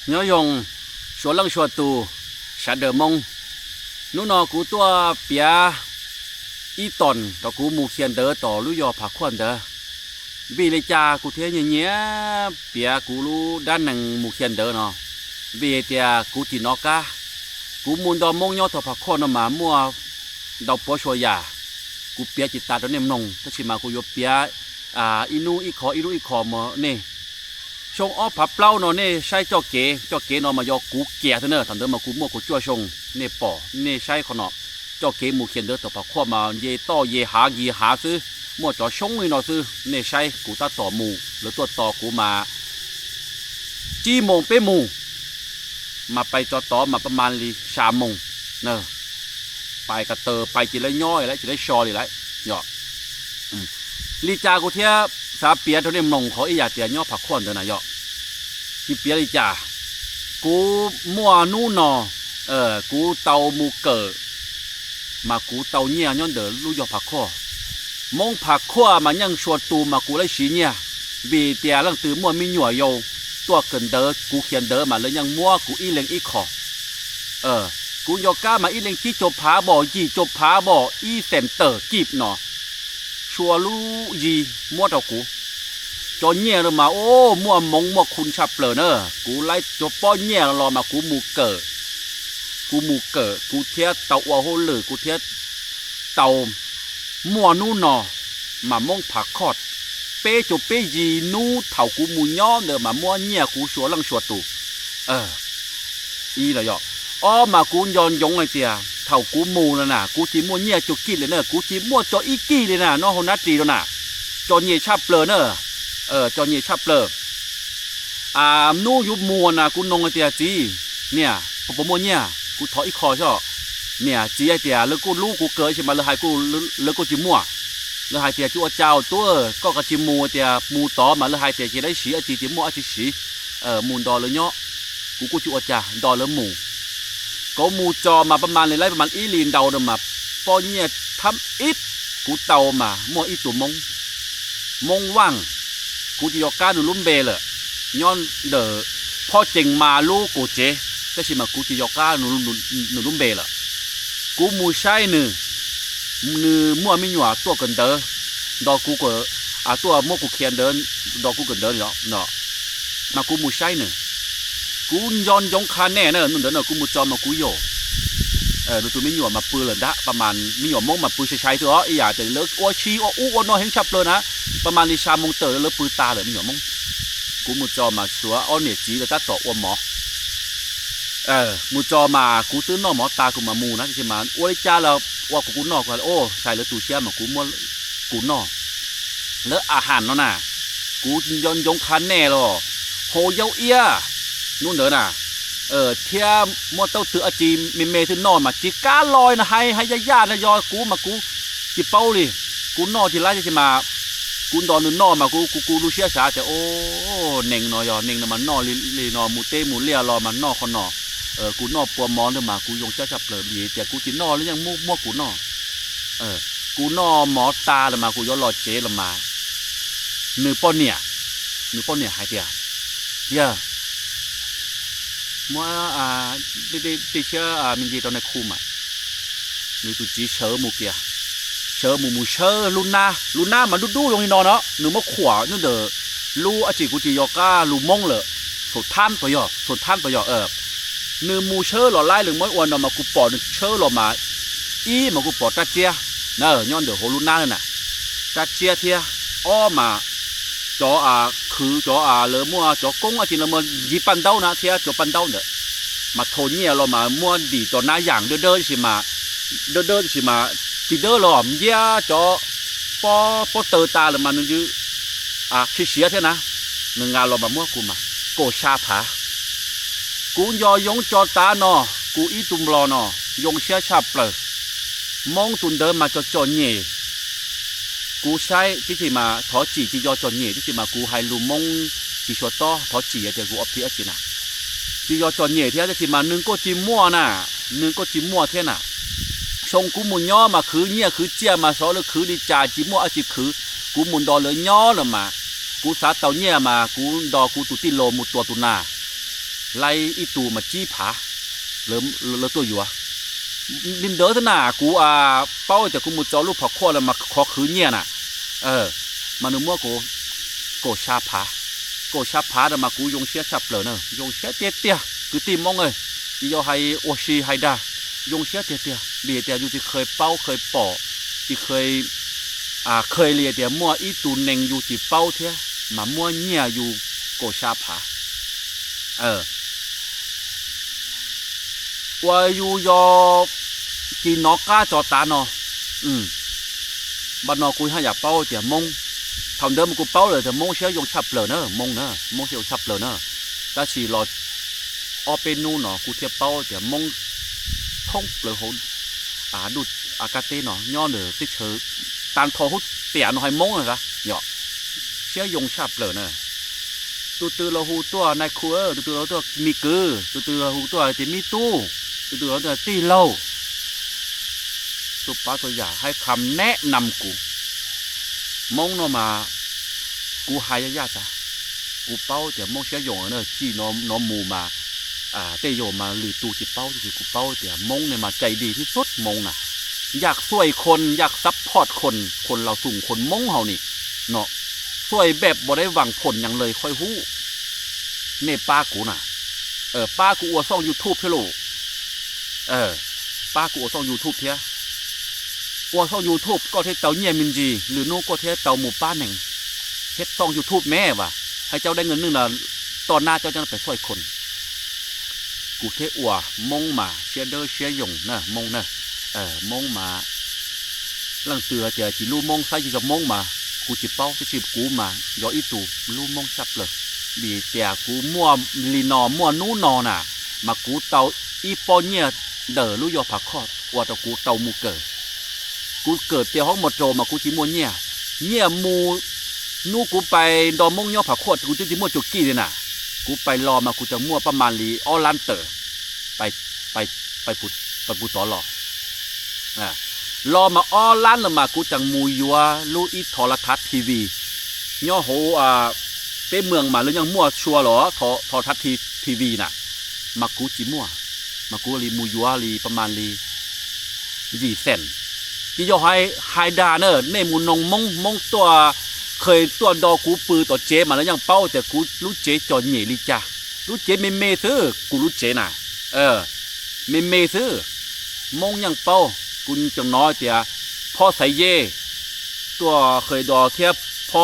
nhớ dùng số lăng số tù sẽ đỡ mông nụ nọ cú tua bia ít tòn đó cú mù khiên đỡ tỏ lú dò phá khuẩn đỡ vì lấy cha cú thế nhẹ nhẹ bia cú lú đan nằng mù khiên đỡ nọ vì tia cú chỉ nó cá cú muốn đo mông nhớ thọ phá khuẩn nó mà mua đào bó xua già cú bia chỉ ta đó nem nôngถ้าชิมากูยบเปียอินูอีขอมาเนี่ยชงอ้อผับเปล่าเนาะเนี่ยใช้เจ้าเก๋เนาะมายอกูแก่เท่านั้นตอนเดิมมากูมั่วกูจ้วชงเนี่ยป่อเนี่ยใช้เขาเนาะเจ้าเก๋หมู่เขียนเด้อต่อผักข้อมาเย่ต่อเย่หาซื้อมั่วจ่อชงเลยเนาะซื้อเนี่ยใช้กูตัดต่อหมู่หรือตัวต่อกูมาจี้โมงเป้หมู่มาไปจอต่อมาประมาณลี3 โมงเนอะไปกระเตอไปจีไรย่อยแล้วจีไรชอเลยไรหยอกลีจากูเทียสาเปียตัวนี้มงเขาอีอยากเตียย่อผักข้อนตัวน่ะหยอกจีเปียลีจากูมั่วนู่นนอกูเตามูเกิดมากูเตาเนี่ยย้อนเดือลูกยอผักข้อมงผักข้อมันยังชวนตูมากูไล่สีเนี่ยวีเตียลังตือมั่วมีหน่วยโยตัวเกินเด้อกูเขียนเด้อมาเลยยังมั่วกูอีเล็งอีขอกูยอก้ามาอีเล็งกี้จบผาบ่อจีจบผาบ่ออีเซนเตอร์กีบหนอชัวลูยีมั่วเท่ากูจนเนี่ยเลยมาโอ้มั่วมงมั่วคุณชับเลยเนอะกูไล่จบป้อเนี่ยรอมากูมูเกิดกูเทียเตาอัวโหลือกูเทียเตามั่วนู่นนอมามงผักคอดเป้จบเป้ยีนู่เท่ากูมูย่อเนอะมามั่วเนี่ยกูชัวลังชัวตูอีเลยยออ้อมากูย้อนยงเลยเตียเท่ากูมูแล้วน่ะกูจีมั่วเนี่ยจุกี้เลยเนอะกูจีมั่วจออีกี้เลยน่ะน้องโหนัดจีแล้วน่ะจอเนี่ยชับเลยเนอะจอเนี่ยชับเลยนู่ยุบมัวน่ะกูนงเลยเตียจีเนี่ยผมมั่วเนี่ยกูถอยอีคอช่อเนี่ยจีไอเตียแล้วกูลูกกูเกิดใช่ไหมแล้วให้กูแล้วกูจีมั่วแล้วให้เตียจู่เจ้าตัวก็กระจีมัวเตียมูต่อมาแล้วให้เตียจีได้สีจีมั่วจีสีมูนดอเลยเนาะกูจู่จ่าดอเลยมูก็มูจอมาประมาณเลยไล่ประมาณอีลีนเดาเดิมมาพอเนี่ยทำอิดกูเตามามั่วอีตัวมงว่างกูจะยกการหนุลุ่มเบลย้อนเดอพ่อเจงมาลูกกูเจแต่ชิมากูจะยกการหนุลุ่มเบลกูมูใช่เนื้อมั่วไม่หนัวตัวกันเดอดอกกูก็ตัวมั่วกูเขียนเดินดอกกูกันเดินเนาะมากูมูใช่เนื้อกูย้อนยงคาแน่เนอะนู่นเดินเนอะกูมูจอมากูโยดูตัวไม่หนัวมาปืนเลยนะประมาณไม่หนัวมงมาปืนใช้ตัวอีอยากจะเลิกอ้วชี้อ้วนน้อยเห็นชับเลยนะประมาณในชามมงเตอร์เลิกปืนตาเลยไม่หนัวมงกูมูจอมาสัวอ้อเนี่ยจีเลยตัดต่ออ้วนหมอมูจอมากูตื้อนอหมอตากูมามูนะใช่ไหมอ้วนจ้าเราว่ากูนอกกันโอ้ใส่แล้วตูเชี่ยมากูมัวกูนอกแล้วอาหารเนาะน่ะกูย้อนยงคันแน่หรอโหเย้าเอี้ยนู่นเด้อน่ะเทียมัวเต้าตืออาจีเมถึงนอนมาจีก้าลอยนะให้ญาตินะยอกูมากูจีเป้าดิกูนอจีไรจะมากูนอนนอนมากูรู้เชี่ยสาแต่โอ้เน่งนอยอเน่งนะมันนอลีนอมูเต้มูเลียรอมันนอคนนอกูนอปัวมอนเด้อมากูยงเจ้าจับเปลือกดีแต่กูจีนอแล้วยังมั่วกูนอกูนอหมอตาเลยมากูย้อนรอเจ๊ละมาเนื้อป้อนเนี่ยหายเดียเยอะมัวได้เชื่อมินจีตอนในคุมหรือตุจีเชื่อมูเกียเชื่อมูเชื่อลุน่ามันดูลงนี่นอนเนาะหรือมาขวานู่นเด้อลูอาจิกูจียอก้าลูมงเลยสุดท่านตัวย่อเนื้อมูเชื่อหล่อไล่หรือมดอ้วนเนาะมากูปอดเชื่อหล่อมาอีมากูปอดตาเจียเนอะย้อนเด้อโหลุน่าเนี่ยน่ะตาเจียเทียอ้อมาจอคือจอเลยมัวจอกงจริงแล้วมันยีปันเต้านะเทียจอปันเต้าเนี่ยมาโทเนี่ยเรามามัวดีจอหน้าอย่างเดินสิมาจีเดินหล่อมเยี่ยจอปอเตอตาเลยมันนึกยืเสียเท่านะหนึ่งงานเรามามัวกูมาโกชาผากูยอยงจอตาเนาะกูอีตุ่มรอเนาะยงเสียชาเปล่ามองตุนเดินมาจอเนี่ยกูใช้ที่มาถอจีที่ยอจนเนี่ยที่มากูให้ลูมงจีชัวต้อถอจีเดี๋ยวกูอัพที่จีน่ะที่ยอจนเนี่ยที่มาหนึ่งก็จีมั่วน่ะหนึ่งก็จีมั่วเท่าน่ะชงกูมุนย่อมาคือเนี่ยคือเจียมาสอเลยคือดีจ่าจีมั่วจีคือกูมุนดอเลยย่อเลยมากูสาเตาเนี่ยมากูดอกูตุติโลมุตัวตุนา ไล่อีตูมาจี้ผาเริ่มตัวอยู่อ่ะดินเดอร์ทน่ะกูเป้าแต่กูมุดจอลูกผักข้อแล้วมาขอคืนเนี่ยน่ะมาหนุ่มมั่วกูชาผาแต่มากูยงเชียชับเลยเนอะยงเชียเตี้ยคือตีมองเลยอีโยให้โอชีให้ได้ยงเชียเตี้ยเลียเตี้ยอยู่ที่เคยเป้าเคยปอที่เคยเลียเตี้ยมั่วอีตูเน่งอยู่ที่เป้าเทียมามั่วเนี่ยอยู่กูชาผาว่าอยู่ยอกินนอกก้าจอตาเนาะบ้านนอกูให้อยากเป้าเดี๋ยวมงทำเดิมกูเป้าเลยแต่มงเชี่ยยงชับเลยเนอะมงเชี่ยวชับเลยเนอะแต่ชีรอเป็นนู่นเนาะกูเทียบเป้าเดี๋ยวมงท่องเลยหนดูอากาเต้เนาะย้อนเดือติเชอตานทอหุดเตี่ยหน่อยมงเลยกะเหยาะเชี่ยยงชับเลยเนอะตัวเราหูตัวนายครัวตัวเราตัวมีกือตัวเราหูตัวจะมีตู้ตัวเราตัวตีเล่าตัวป้าตัวใหญ่ให้คำแนะนำกูมองนอมากูหายยากจ้ะกูเป้าแต่มองเสียยงเนอะจีน้องมูมาเตยโยมาหรือตูจิเป้าที่กูเป้าแต่มองเนี่ยมาใจดีที่สุดมองน่ะอยากช่วยคนอยากซัพพอร์ตคนเราสุ่มคนมองเฮานี่เนาะช่วยแบบบ่ได้หวังผลอย่างเลยค่อยหู้เน่ป้ากูน่ะป้ากูอวดซ่อง YouTube เท่าลูกป้ากูอวดซ่อง YouTube เท่าอวดซ่อง YouTube ก็เท่าเต่าเงียมินจีหรือนู้ก็เท่าเต่าหมู่ป้าหนึ่งเฮ็ดซ่อง YouTube แม่ว่ะให้เจ้าได้เงินนึงน่ะตอนหน้าเจ้าจะไปช่วยคนกูเท่อวมงมาเชียเดอร์เชียยงนะมงนะมงมาลังเตือเจอจีลู่มงใส่จีกับมงมากูจิเป้าจะจีบกูมายออีตูลู่มงชับเลยบีเตียกูมั่วลีนอมั่วนู้นอน่ะมากูเตาอีปอเนี่ยเดอลู่ยอผักคอดว่าตะกูเตามูเกิดเตียห้องหมดโจมากูจีมั่วเนี่ยมูนู่กูไปดอมงย่อผักคอดกูจะมั่วจุกี้เลยน่ะกูไปรอมากูจะมั่วประมาณลีออลันเตอร์ไปปุต่อรอรอมาออลันแล้วมากูจังมูยัวลู่อีโทรทัศน์ทีวีย่อโหเป้เมืองมาแล้วยังมั่วชัวหรอทอทัศน์ทีวีน่ะมากูจิมั่วมากูลีมูยัวลีประมาณลี20 เซนที่ย่อไฮดาเนอร์เนมูนงมงตัวเคยตัวดอกูปือต่อเจมาแล้วยังเป้าแต่กูรู้เจจอเหนี่ยลิจ้ารู้เจเมซื้อกูรู้เจน่ะเมซื้อมงยังเป้ากูจังน้อยเตียพ่อใส่เย่ตัวเคยดอเทียบพ่อ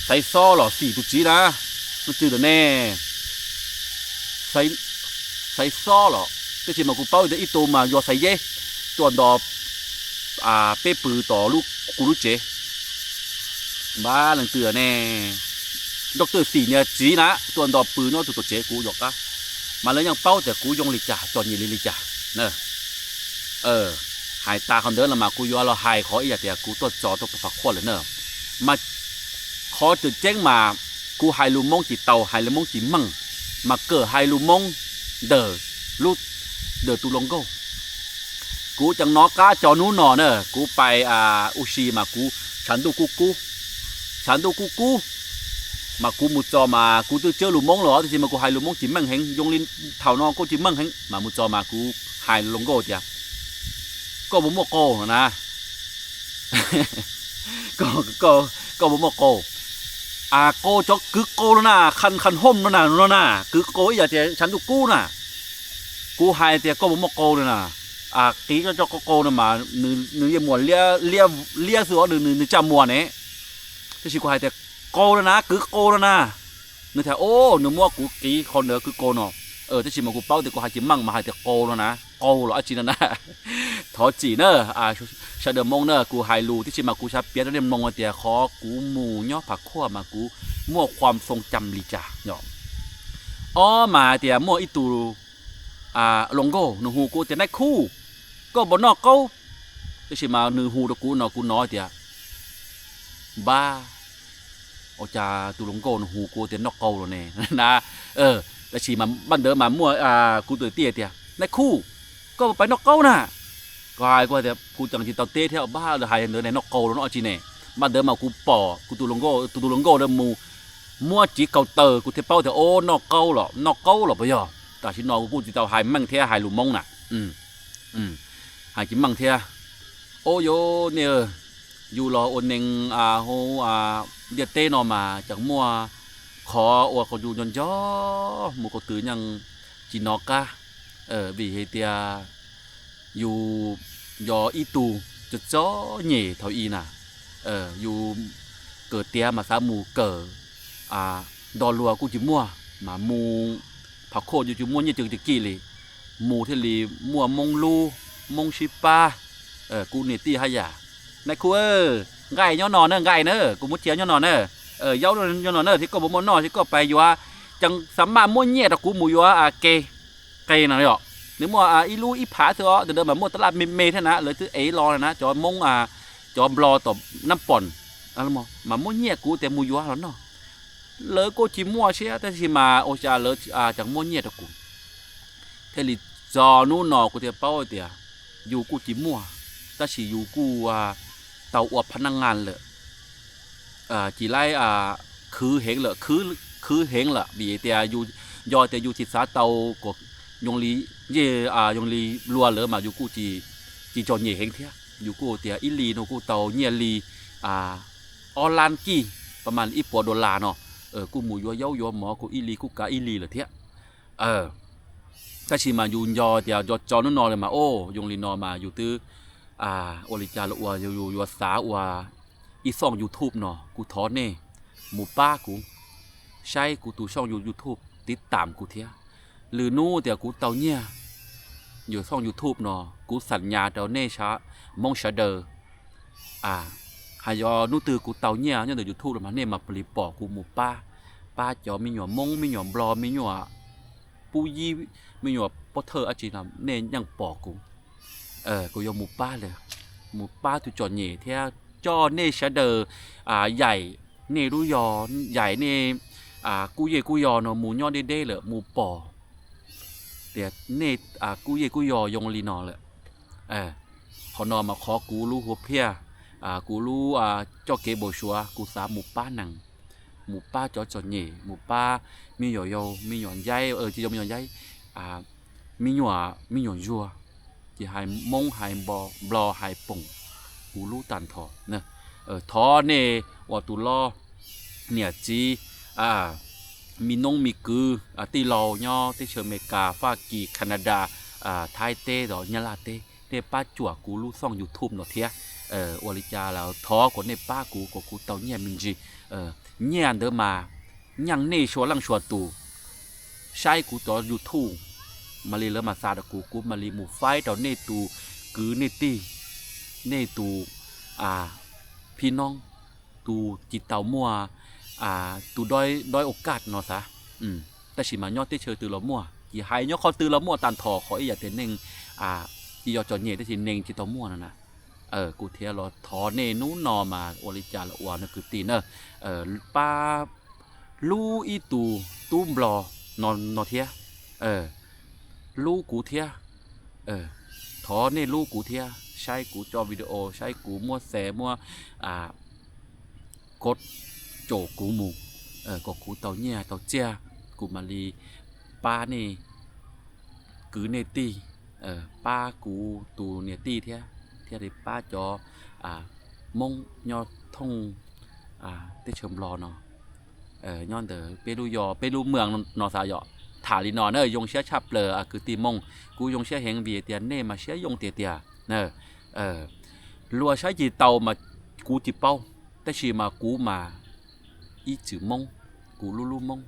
ใส่ซ้อหรอ4 ตุจีนะมันจืดแน่ใส่ซ้อหรอแต่ที่มากูเป้าเดี๋ยวอีตัวมายอใส่เย่ตัวดอเป้ปือต่อลูกกูรู้เจบ้าหลังเตือแน่ดรสีเนี่ยจีนะตัวดอปืนน้อยตัวเจกูหยอกอะมาแล้วยังเป้าแต่กูยงลิจ่าจอนยีลิจ่าเนอะหายตาคนเดินละมากูยัวเราหายขออีกอย่างเดียวกูตัวจอตัวฝักขวดเลยเนอะมาขอจุดแจ้งมากูหายลูมงจีเตาหายลูมงจีมั่งมาเกิดหายลูมงเดอตูลงโกกูจังนอก้าจอนู้นนอเนอะกูไปอุชีมากูฉันดูกูมากูมุดจอมากูเจอลูมงเหรอที่จริงมากูหายลูมงจีมั่งเฮงยงลินเท่านอกูจีมั่งเฮงมามุดจอมากูหายลงโกจ้ะก็บ่มโกนะก็บ่มโกโกจอกกึกโกแล้วนะคันห่มแล้วนะกึกโกอย่าเจฉันดูกูน่ะกูหายเตียก็บ่มโกเลยนะกีก็จอกโกนะมาหนึ่งอย่ามัวเลี้ยเสือหนึ่งจำมัวเนี่ยที่ชิกูหายเตียโกแล้วนะกึกโกแล้วนะนึกแถวโอ้หนึ่งมัวกูกีคนเดียวคือโกเนาะที่ชิมากูเป้าแต่กูหายจิมั่งมาหายเตียโกแล้วนะโกเหรออาจินนะทอจีเนอร์ชาเดมงเนอร์กูไฮลูที่ชิมากูชาเปียแล้วเดมงมาเตียขอกูหมูย่อผักขั้วมากูมั่วความทรงจำลีจ่าเนาะมาเตียมั่วอีตูลงโก้หนูหูกูเตียได้คู่ก็บนนอกกูที่ชิมาหนูหูตะกูเนาะกูน้อยเตียบ้าจาตูลงโก้หนูหูกูเตียนอกกูเลยเนี่ยนะแต่ชิมาบันเดิมมามั่วกูตัวเตี้ยเตียได้คู่ก็ไปนอกเก้าน่ะก็หายกว่าแต่กูจังจีตอนเต้เที่ยวบ้าเลยหายเดินในนอกเก้าแล้วนอกจีเน่มาเดินมากูป่อกูตูลงโก้เดิมมู mua chỉ cầu tờ của thế bao thì ô nó câu rồi bây giờ ta chỉ nói của chỉ tàu hai măng thế hai lù mông nè hai chỉ măng thế ô yo nè dù lo ôn neng hô điệt tê nó mà chẳng mua khó hoặc có dù nhon gió một cái từ nhang chỉ nó ca vì hệ tia dù gió ít tù chật gió nhẹ thầu y nè dù cờ tia mà sao mù cờ đò lùa cũng chỉ mua mà mù phá khô dù chỉ mua như chừng kỳ lì mù thế lì mua mông lu mông shipa cụ nề ti hay à này cô ơi gai nhon nọ nữa gai nữa cũng muốn chéo nhon nọ nữa dấu nhon nọ nữa thì có một món nọ thì có phải vừa chẳng sắm mà mua nhẹ là cụ mù vừa cây nào đó nếu mà ilu phá thôi từ đó mà mua tết là mê thế nè lấy thứ ấy lo này nè cho mông cho blo tổ 5 pon mà mua nhẹ cụแต่mù vừa lắm nó lỡ cô chỉ mua xe thế thì mà ôi cha lỡ chẳng mua nhẹ được cụ thế thì doนู่น nọ cụ thì bao thì dù cụ chỉ mua ta chỉ dù cụ tàuอวบพนักงานเลยchỉ lạiคือเหงเลยคือเหงละบีแต่อยู่ยอแต่อยู่ที่สาเตาก็ยงลียงลีรัวเลยมาอยู่กูจีจอนเหงเทียอยู่กูแต่อิลีโนกูเตาเนียลีออลานกี้ประมาณอีปัว$เนาะกูหมูยัวเย้ายัวหมอกูอิลีกูกะอิลีเลยเทียถ้าชิมาอยู่ยอแต่ยอจอนู่นนอเลยมาโอ้ยงลีนอมาอยู่ตื้อโอริจาลอัวอยู่สาอัวอีซ่อง YouTube เนาะกูถอนเน่หมู่ป้ากูใช่กูตูช่อง YouTube ติดตามกูเทียหรือนู่แต่กูเตาเนี่ยอยู่ช่อง YouTube เนาะกูสัญญาเตาเน่ช้ามองชาเดอร์หายอนู่ตือกูเตาเนี่ยเดี๋ยว YouTube มาเน่มาปริปอกูหมู่ป้าจอมีหยอมงมีหยอมบลอมีหยอปูยี่มีหยอปอเธออาจีนเน่ยังปอกูกูยอมหมู่ป้าเลยหมู่ป้าตุจอดเหย่เทียจอเน่ชาเดอร์ใหญ่เน่รู้ยอใหญ่เน่กูเย่กูยอเนาะหมูย่อเด้เลยหมูปอเดี๋ยวเน่กูเย่กูยอยงลีนอเลยพอนอมาขอกูรู้หัวเพียกูรู้เจ้าเกโบชัวกูสาหมูป้าหนังหมูป้าจอดเหย่หมูป้ามีหยอมีหยอนใหญ่จีจอมีหยอนใหญ่มีหยยัวจีหายมงหายบลอหายป่งกูรู้ตันทอเนอะทอเน่ว่าตุลอเนี่ยจีมีน้องมีกือตีลอย่อที่เชอเมกาฟากีแคนาดาไทยเต้ดอกยะลาเต้เน่ป้าจั่วกูรู้ซ่อง YouTube เนาะเทียวริจาแล้วทอคนเน่ป้ากูก็กูเตาเนี่ยมินจีเนี่ยเดอมายังเน่ชัวลังชัวตูใช้กูต่อ YouTube มาลีแล้วมาซาดกูมาลีหมู่ไฟต่อเน่ตูกือเน่ตีเน่ตูพี่น้องตูจิตเตามัวตูด้อยโอกาสเนาะซะแต่สิมายอดที่เชิญตือละมั่วกี่หายยอดเขาตือละมั่วตันทอขออย่าเต้นเน่งที่ยอดจอดเย่ที่สิเน่งจิตเตามั่วนั่นนะกูเทียรอทอเน่นู้นอมาโอริจาละอวนั่นคือตีเนอะป้าลูอีตูตุ้มบลอนอเทียลูกูเทียทอเน่ลูกูเทียใช้กูจอวิดีโอใช้กูมั่วแสมั่วกดโจกูหมูก็กูเตาเนี่ยเตาเจ้ากูมาลีป้านี่กือเนตี้ป้ากูตูเนตี้เทียที่ป้าจอมงยอท่องที่เชิมรอเนาะย้อนเดอเปรูยอเปรูเมืองนอสายอถาลีนอเนยยงเชี่ยชับเลยคือตีมงกูยงเชี่ยเฮงเบียเตียนเน่มาเชี่ยยงเตียเนรัวใช้จีเตามากูจีเป้าแต่ชีมากูมาอีจือมงกูลู่มง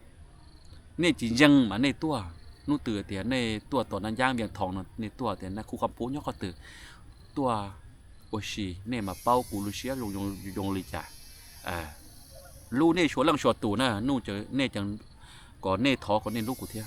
เน่จียังมาในตัวนู่ตื่นเตียในตัวตอนนั้นย่างเบียงทองในตัวเตียนะคูคำพูย่อก็ตื่นตัวโอชีเน่มาเป้ากูลูเชียยงลิจ่าลู่เน่ชัวลังชัวตูนะนู่เจอเน่จังก่อนเน่ท้อก่อนเน่ลูกกูเทีย